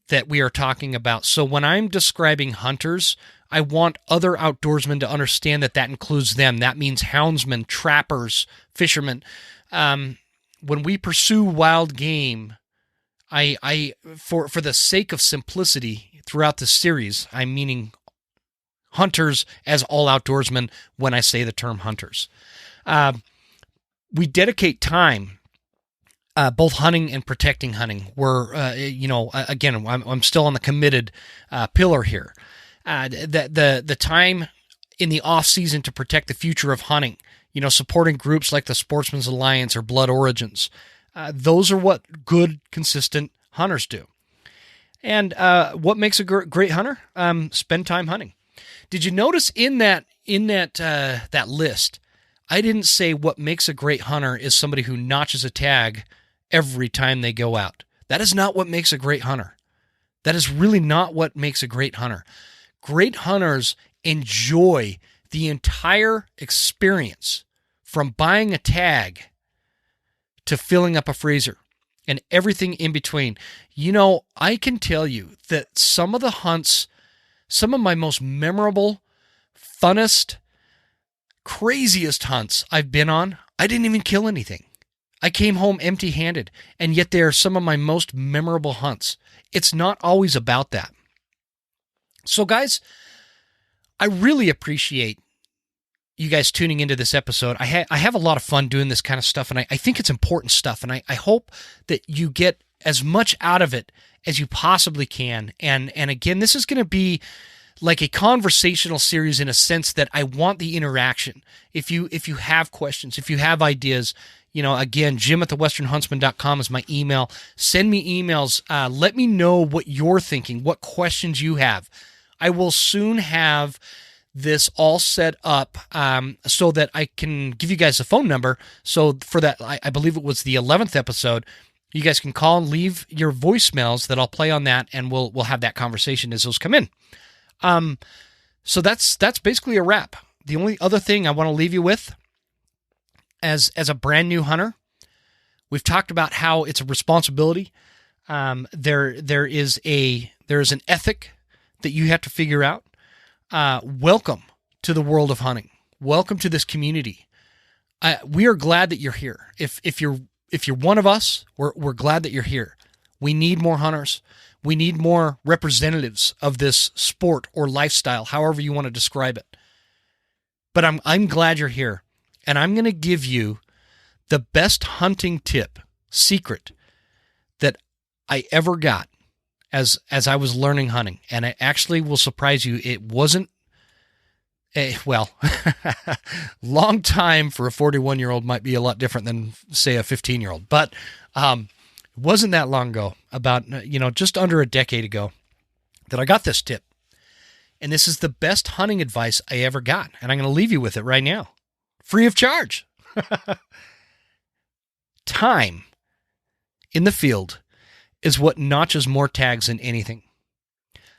that we are talking about. So when I'm describing hunters, I want other outdoorsmen to understand that includes them. That means houndsmen, trappers, fishermen. When we pursue wild game, I for the sake of simplicity throughout the series, I'm meaning hunters as all outdoorsmen when I say the term hunters. We dedicate time both hunting and protecting hunting. Again, I'm still on the committed pillar here. The time in the off season to protect the future of hunting, supporting groups like the Sportsman's Alliance or Blood Origins. Those are what good, consistent hunters do. And what makes a great hunter? Spend time hunting. Did you notice in that list, I didn't say what makes a great hunter is somebody who notches a tag every time they go out. That is not what makes a great hunter. That is really not what makes a great hunter. Great hunters enjoy the entire experience, from buying a tag to filling up a freezer and everything in between. I can tell you that some of my most memorable, funnest, craziest hunts I've been on, I didn't even kill anything. I came home empty-handed, and yet they are some of my most memorable hunts. It's not always about that. So, guys, I really appreciate you guys tuning into this episode. I have a lot of fun doing this kind of stuff, and I think it's important stuff, and I hope that you get as much out of it as you possibly can. And again, this is going to be like a conversational series in a sense that I want the interaction. If you have questions, if you have ideas, again, jim@thewesternhuntsman.com is my email. Send me emails. Let me know what you're thinking, what questions you have. I will soon have this all set up so that I can give you guys a phone number. So for that, I believe it was the 11th episode, you guys can call and leave your voicemails that I'll play on that, and we'll have that conversation as those come in. So that's basically a wrap. The only other thing I want to leave you with, as a brand new hunter, we've talked about how it's a responsibility. There is an ethic that you have to figure out. Welcome to the world of hunting. welcome to this community. We are glad that you're here. If you're one of us, we're glad that you're here. We need more hunters. We need more representatives of this sport or lifestyle, however you want to describe it. But I'm glad you're here, and I'm going to give you the best hunting tip, secret, that I ever got as I was learning hunting. And it actually will surprise you. It wasn't long time for a 41-year-old might be a lot different than, say, a 15-year-old. But it wasn't that long ago, about just under a decade ago, that I got this tip. And this is the best hunting advice I ever got. And I'm going to leave you with it right now, free of charge. Time in the field is what notches more tags than anything.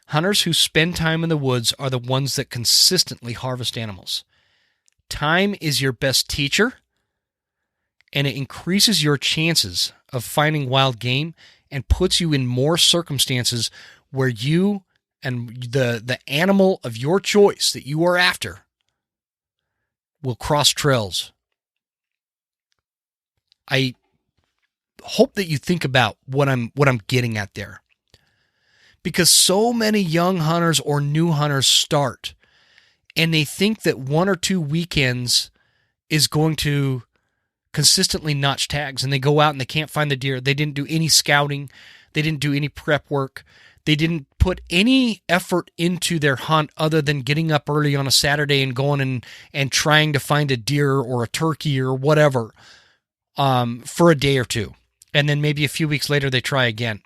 Hunters who spend time in the woods are the ones that consistently harvest animals. Time is your best teacher, and it increases your chances of finding wild game and puts you in more circumstances where you and the animal of your choice that you are after will cross trails. I hope that you think about what I'm getting at there. Because so many young hunters or new hunters start, and they think that 1 or 2 weekends is going to consistently notch tags, and they go out and they can't find the deer. They didn't do any scouting. They didn't do any prep work. They didn't put any effort into their hunt other than getting up early on a Saturday and going and trying to find a deer or a turkey or whatever for a day or two. And then maybe a few weeks later, they try again.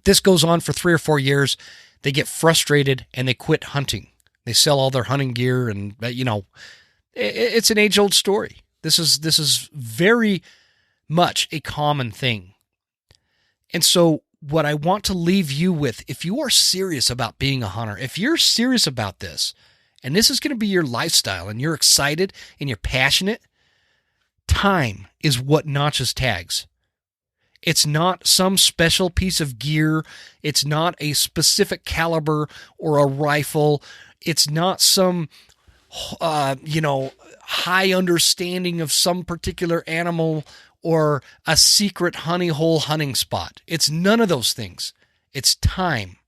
This goes on for 3 or 4 years. They get frustrated and they quit hunting. They sell all their hunting gear, and it's an age-old story. This is very much a common thing. And so what I want to leave you with, if you are serious about being a hunter, if you're serious about this, and this is going to be your lifestyle, and you're excited and you're passionate, time is what notches tags. It's not some special piece of gear. It's not a specific caliber or a rifle. It's not some, high understanding of some particular animal or a secret honey hole hunting spot. It's none of those things. It's time.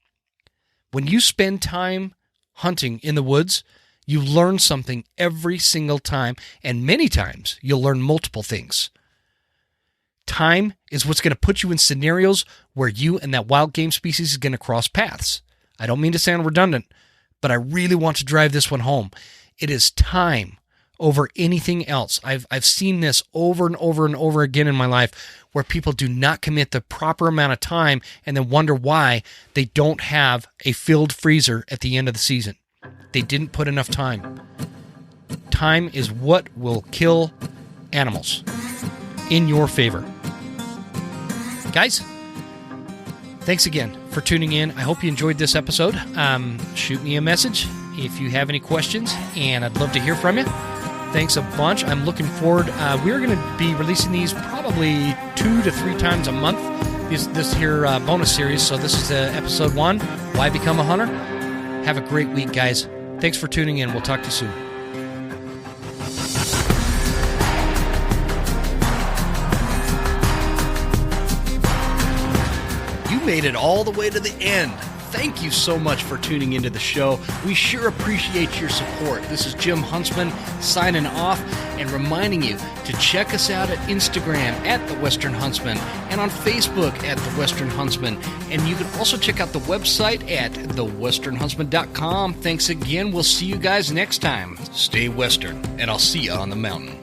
When you spend time hunting in the woods, you learn something every single time, and many times you'll learn multiple things. Time is what's going to put you in scenarios where you and that wild game species is going to cross paths. I don't mean to sound redundant, but I really want to drive this one home. It is time over anything else. I've seen this over and over and over again in my life, where people do not commit the proper amount of time and then wonder why they don't have a filled freezer at the end of the season. They didn't put enough time. Time is what will kill animals in your favor. Guys, thanks again for tuning in. I hope you enjoyed this episode. Shoot me a message if you have any questions, and I'd love to hear from you. Thanks a bunch. I'm looking forward. We're going to be releasing these probably 2 to 3 times a month, this here bonus series. So this is episode 1, Why Become a Hunter. Have a great week, guys. Thanks for tuning in. We'll talk to you soon. Made it all the way to the end. Thank you so much for tuning into the show. We sure appreciate your support. This is Jim Huntsman signing off and reminding you to check us out at Instagram at The Western Huntsman and on Facebook at The Western Huntsman. And you can also check out the website at thewesternhuntsman.com. Thanks again. We'll see you guys next time. Stay Western, and I'll see you on the mountain.